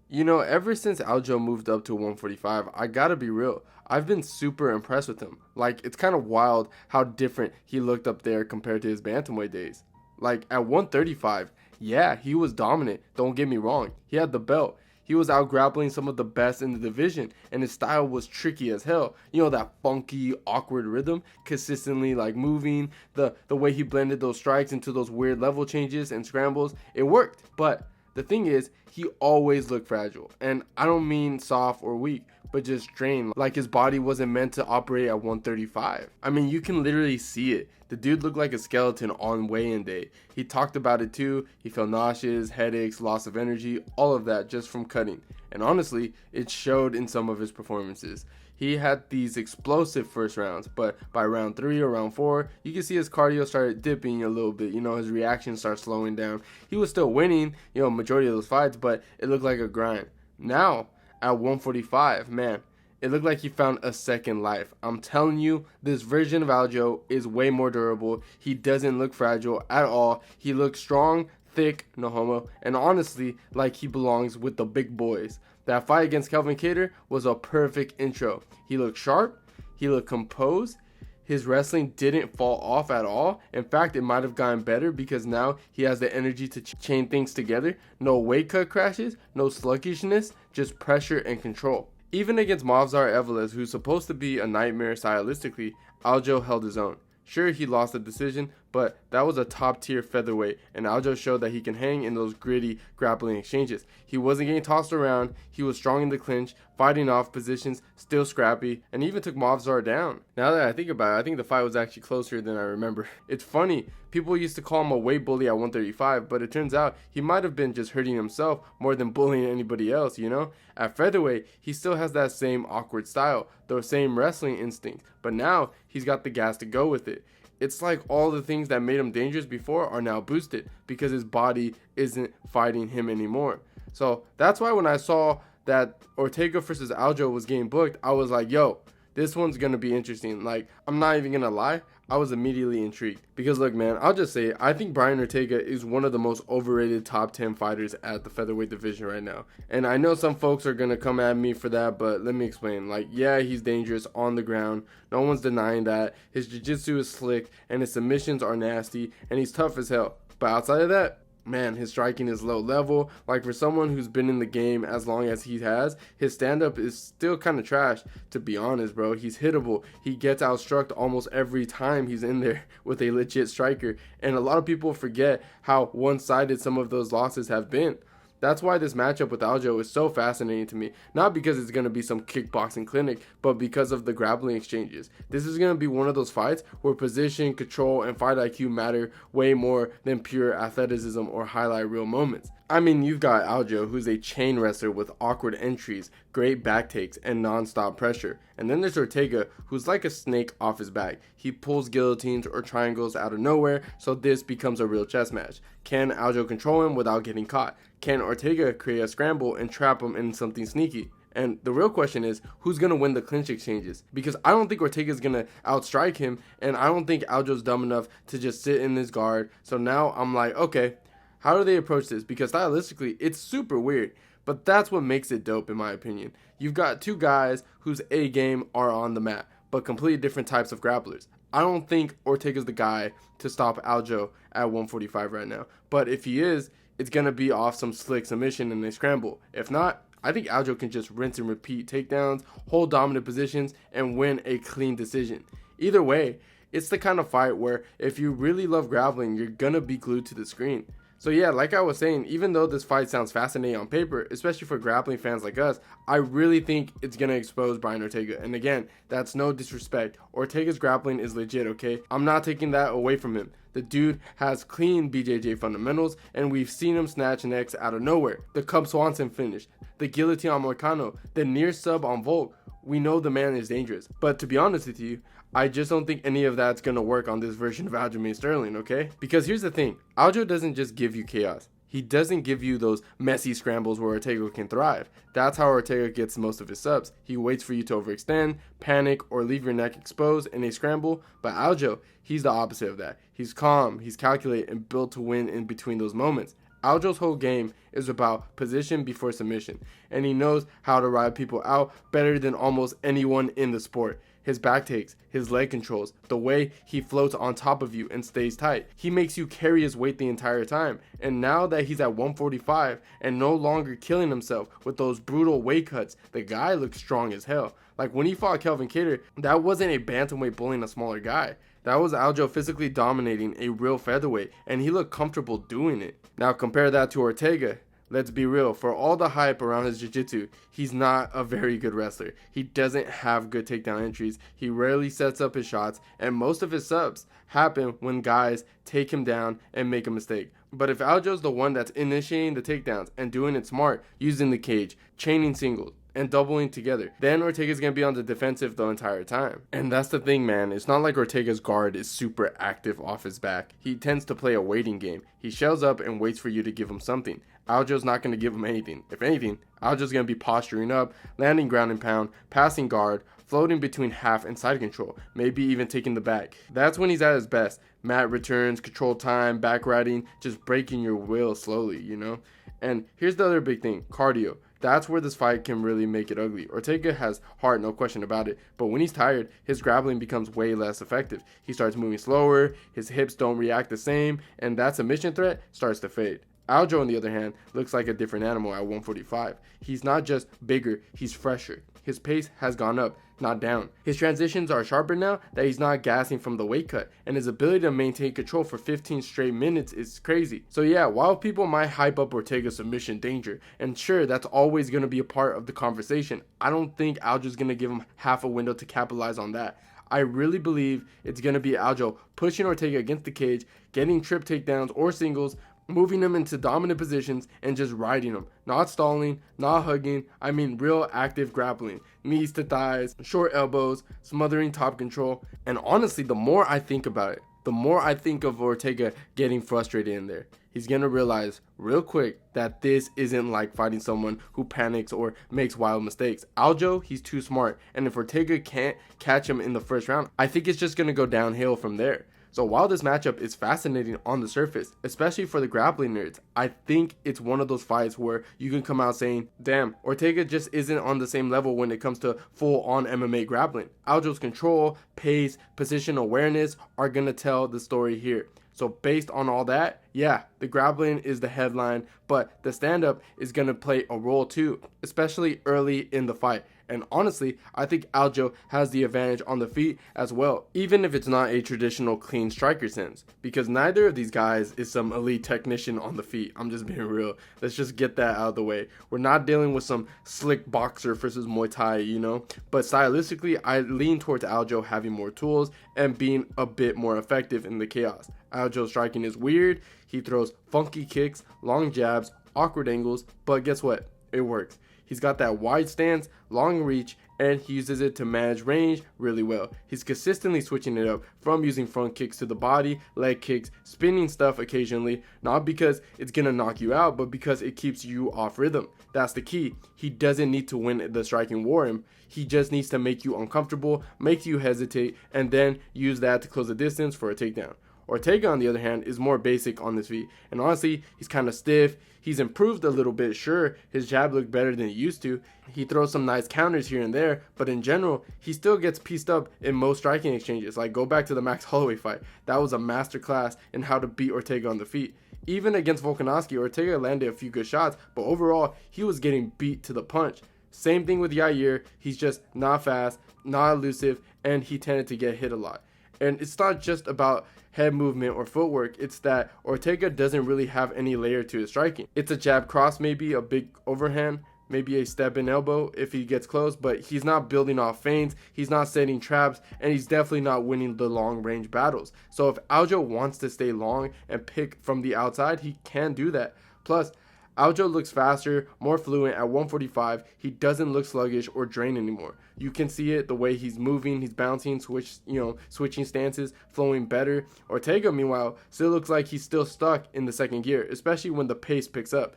You know, ever since Aljo moved up to 145, I gotta be real. I've been super impressed with him. Like, it's kind of wild how different he looked up there compared to his bantamweight days. Like, at 135, yeah, he was dominant. Don't get me wrong. He had the belt. He was out grappling some of the best in the division, and his style was tricky as hell. You know, that funky, awkward rhythm, consistently like moving, the way he blended those strikes into those weird level changes and scrambles. It worked, but the thing is, he always looked fragile. And I don't mean soft or weak, but just strained. Like his body wasn't meant to operate at 135. I mean, you can literally see it. The dude looked like a skeleton on weigh-in day. He talked about it too. He felt nauseous, headaches, loss of energy, all of that just from cutting. And honestly, it showed in some of his performances. He had these explosive first rounds, but by round 3 or round 4, you can see his cardio started dipping a little bit. You know, his reaction started slowing down. He was still winning, you know, majority of those fights, but it looked like a grind. Now, at 145, man, it looked like he found a second life. I'm telling you, this version of Aljo is way more durable. He doesn't look fragile at all. He looks strong, thick, no homo, and honestly, like he belongs with the big boys. That fight against Kelvin Cater was a perfect intro. He looked sharp, he looked composed, his wrestling didn't fall off at all. In fact, it might have gotten better because now he has the energy to chain things together. No weight cut crashes, no sluggishness, just pressure and control. Even against Movsar Evans, who's supposed to be a nightmare stylistically, Aljo held his own. Sure, he lost the decision, but that was a top tier featherweight, and Aljo showed that he can hang in those gritty grappling exchanges. He wasn't getting tossed around, he was strong in the clinch, fighting off positions, still scrappy, and even took Movsar down. Now that I think about it, I think the fight was actually closer than I remember. It's funny, people used to call him a weight bully at 135, but it turns out he might have been just hurting himself more than bullying anybody else, you know? At featherweight, he still has that same awkward style, the same wrestling instinct, but now he's got the gas to go with it. It's like all the things that made him dangerous before are now boosted because his body isn't fighting him anymore. So that's why when I saw that Ortega versus Aljo was getting booked, I was like, yo, this one's going to be interesting. Like, I'm not even going to lie. I was immediately intrigued. Because look, man, I'll just say, I think Brian Ortega is one of the most overrated top 10 fighters at the featherweight division right now. And I know some folks are going to come at me for that, but let me explain. Like, yeah, he's dangerous on the ground. No one's denying that. His jiu-jitsu is slick, and his submissions are nasty, and he's tough as hell. But outside of that, man, his striking is low level. Like, for someone who's been in the game as long as he has, his stand-up is still kind of trash, to be honest, bro. He's hittable. He gets outstruck almost every time he's in there with a legit striker. And a lot of people forget how one-sided some of those losses have been. That's why this matchup with Aljo is so fascinating to me. Not because it's going to be some kickboxing clinic, but because of the grappling exchanges. This is going to be one of those fights where position, control, and fight IQ matter way more than pure athleticism or highlight reel moments. I mean, you've got Aljo, who's a chain wrestler with awkward entries, great back takes, and non-stop pressure. And then there's Ortega, who's like a snake off his back. He pulls guillotines or triangles out of nowhere, so this becomes a real chess match. Can Aljo control him without getting caught? Can Ortega create a scramble and trap him in something sneaky? And the real question is, who's going to win the clinch exchanges? Because I don't think Ortega's going to outstrike him, and I don't think Aljo's dumb enough to just sit in his guard. So now I'm like, okay, how do they approach this? Because stylistically, it's super weird. But that's what makes it dope, in my opinion. You've got two guys whose A game are on the mat, but completely different types of grapplers. I don't think Ortega's the guy to stop Aljo at 145 right now. But if he is, it's going to be off some slick submission and a scramble. If not, I think Aljo can just rinse and repeat takedowns, hold dominant positions, and win a clean decision. Either way, it's the kind of fight where if you really love grappling, you're going to be glued to the screen. So yeah, like I was saying, even though this fight sounds fascinating on paper, especially for grappling fans like us, I really think it's going to expose Brian Ortega. And again, that's no disrespect. Ortega's grappling is legit, okay? I'm not taking that away from him. The dude has clean BJJ fundamentals, and we've seen him snatch necks out of nowhere. The Cub Swanson finish, the guillotine on Moicano, the near sub on Volk. We know the man is dangerous. But to be honest with you, I just don't think any of that's going to work on this version of Aljamain Sterling, okay? Because here's the thing. Aljo doesn't just give you chaos. He doesn't give you those messy scrambles where Ortega can thrive. That's how Ortega gets most of his subs. He waits for you to overextend, panic, or leave your neck exposed in a scramble. But Aljo, he's the opposite of that. He's calm, he's calculated, and built to win in between those moments. Aljo's whole game is about position before submission, and he knows how to ride people out better than almost anyone in the sport. His back takes, his leg controls, the way he floats on top of you and stays tight. He makes you carry his weight the entire time. And now that he's at 145 and no longer killing himself with those brutal weight cuts, the guy looks strong as hell. Like when he fought Kelvin Kattar, that wasn't a bantamweight bullying a smaller guy. That was Aljo physically dominating a real featherweight, and he looked comfortable doing it. Now compare that to Ortega. Let's be real, for all the hype around his jiu-jitsu, he's not a very good wrestler. He doesn't have good takedown entries, he rarely sets up his shots, and most of his subs happen when guys take him down and make a mistake. But if Aljo's the one that's initiating the takedowns and doing it smart, using the cage, chaining singles, and doubling together, then Ortega's gonna be on the defensive the entire time. And that's the thing, man. It's not like Ortega's guard is super active off his back. He tends to play a waiting game. He shells up and waits for you to give him something. Aljo's not going to give him anything. If anything, Aljo's going to be posturing up, landing ground and pound, passing guard, floating between half and side control, maybe even taking the back. That's when he's at his best. Mat returns, control time, back riding, just breaking your will slowly, you know? And here's the other big thing, cardio. That's where this fight can really make it ugly. Ortega has heart, no question about it, but when he's tired, his grappling becomes way less effective. He starts moving slower, his hips don't react the same, and that submission threat starts to fade. Aljo, on the other hand, looks like a different animal at 145. He's not just bigger, he's fresher. His pace has gone up, not down. His transitions are sharper now that he's not gassing from the weight cut, and his ability to maintain control for 15 straight minutes is crazy. So yeah, while people might hype up Ortega's submission danger, and sure, that's always going to be a part of the conversation, I don't think Aljo's going to give him half a window to capitalize on that. I really believe it's going to be Aljo pushing Ortega against the cage, getting trip takedowns or singles, moving him into dominant positions and just riding him. Not stalling, not hugging, I mean real active grappling. Knees to thighs, short elbows, smothering top control. And honestly, the more I think about it, the more I think of Ortega getting frustrated in there. He's going to realize real quick that this isn't like fighting someone who panics or makes wild mistakes. Aljo, he's too smart. And if Ortega can't catch him in the first round, I think it's just going to go downhill from there. So while this matchup is fascinating on the surface, especially for the grappling nerds, I think it's one of those fights where you can come out saying, damn, Ortega just isn't on the same level when it comes to full-on MMA grappling. Aljo's control, pace, position awareness are going to tell the story here. So based on all that, yeah, the grappling is the headline, but the stand-up is going to play a role too, especially early in the fight. And honestly, I think Aljo has the advantage on the feet as well, even if it's not a traditional clean striker sense, because neither of these guys is some elite technician on the feet. I'm just being real. Let's just get that out of the way. We're not dealing with some slick boxer versus Muay Thai, you know? But stylistically, I lean towards Aljo having more tools and being a bit more effective in the chaos. Aljo's striking is weird. He throws funky kicks, long jabs, awkward angles, but guess what? It works. He's got that wide stance, long reach, and he uses it to manage range really well. He's consistently switching it up from using front kicks to the body, leg kicks, spinning stuff occasionally, not because it's gonna knock you out, but because it keeps you off rhythm. That's the key. He doesn't need to win the striking war. He just needs to make you uncomfortable, make you hesitate, and then use that to close the distance for a takedown. Ortega, on the other hand, is more basic on his feet, and honestly, he's kind of stiff. He's improved a little bit, sure. His jab looked better than it used to. He throws some nice counters here and there, but in general, he still gets pieced up in most striking exchanges. Like, go back to the Max Holloway fight. That was a masterclass in how to beat Ortega on the feet. Even against Volkanovski, Ortega landed a few good shots, but overall, he was getting beat to the punch. Same thing with Yair. He's just not fast, not elusive, and he tended to get hit a lot. And it's not just about head movement or footwork, it's that Ortega doesn't really have any layer to his striking. It's a jab cross, maybe a big overhand, maybe a step in elbow if he gets close, but he's not building off feints, he's not setting traps, and he's definitely not winning the long range battles. So if Aljo wants to stay long and pick from the outside, he can do that. Plus, Aljo looks faster, more fluent at 145. He doesn't look sluggish or drained anymore. You can see it the way he's moving, he's bouncing, switching stances, flowing better. Ortega, meanwhile, still looks like he's still stuck in the second gear, especially when the pace picks up.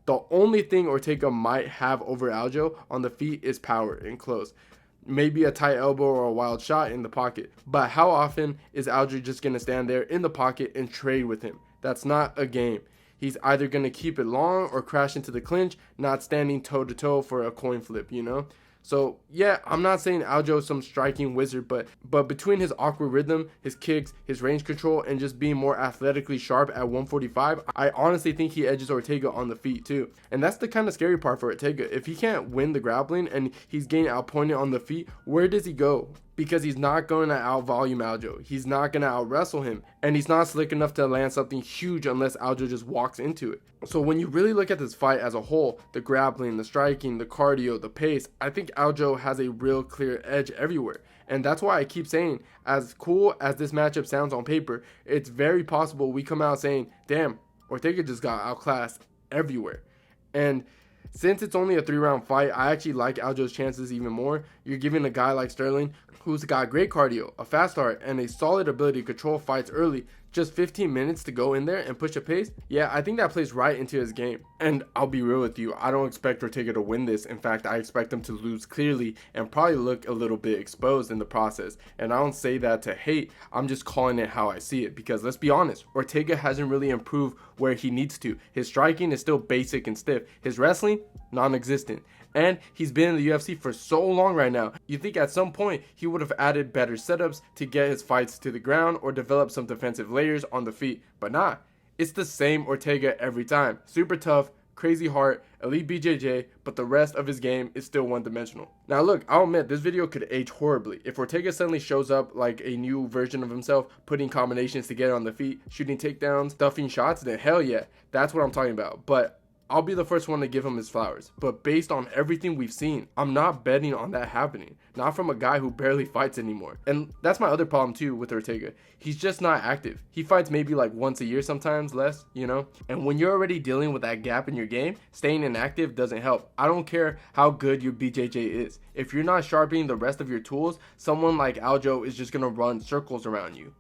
The only thing Ortega might have over Aljo on the feet is power and close. Maybe a tight elbow or a wild shot in the pocket. But how often is Aljo just going to stand there in the pocket and trade with him? That's not a game. He's either going to keep it long or crash into the clinch, not standing toe to toe for a coin flip, you know? So yeah, I'm not saying Aljo is some striking wizard, but between his awkward rhythm, his kicks, his range control, and just being more athletically sharp at 145, I honestly think he edges Ortega on the feet too. And that's the kind of scary part for Ortega. If he can't win the grappling and he's getting outpointed on the feet, where does he go? Because he's not going to out volume Aljo. He's not going to out wrestle him. And he's not slick enough to land something huge unless Aljo just walks into it. So when you really look at this fight as a whole, the grappling, the striking, the cardio, the pace, I think Aljo has a real clear edge everywhere. And that's why I keep saying, as cool as this matchup sounds on paper, it's very possible we come out saying, damn, Ortega just got outclassed everywhere. And since it's only a 3-round fight, I actually like Aljo's chances even more. You're giving a guy like Sterling, who's got great cardio, a fast start, and a solid ability to control fights early, just 15 minutes to go in there and push a pace. Yeah, I think that plays right into his game. And I'll be real with you, I don't expect Ortega to win this. In fact, I expect him to lose clearly and probably look a little bit exposed in the process. And I don't say that to hate, I'm just calling it how I see it. Because let's be honest, Ortega hasn't really improved where he needs to. His striking is still basic and stiff. His wrestling, non-existent. And he's been in the UFC for so long right now. You think at some point he would have added better setups to get his fights to the ground or develop some defensive layers on the feet. But nah, it's the same Ortega every time. Super tough, crazy heart, elite BJJ, but the rest of his game is still one-dimensional. Now look, I'll admit this video could age horribly. If Ortega suddenly shows up like a new version of himself, putting combinations together on the feet, shooting takedowns, stuffing shots, then hell yeah, that's what I'm talking about. But I'll be the first one to give him his flowers. But based on everything we've seen, I'm not betting on that happening. Not from a guy who barely fights anymore. And that's my other problem too with Ortega. He's just not active. He fights maybe like once a year, sometimes less, you know? And when you're already dealing with that gap in your game, staying inactive doesn't help. I don't care how good your BJJ is. If you're not sharpening the rest of your tools, someone like Aljo is just gonna run circles around you.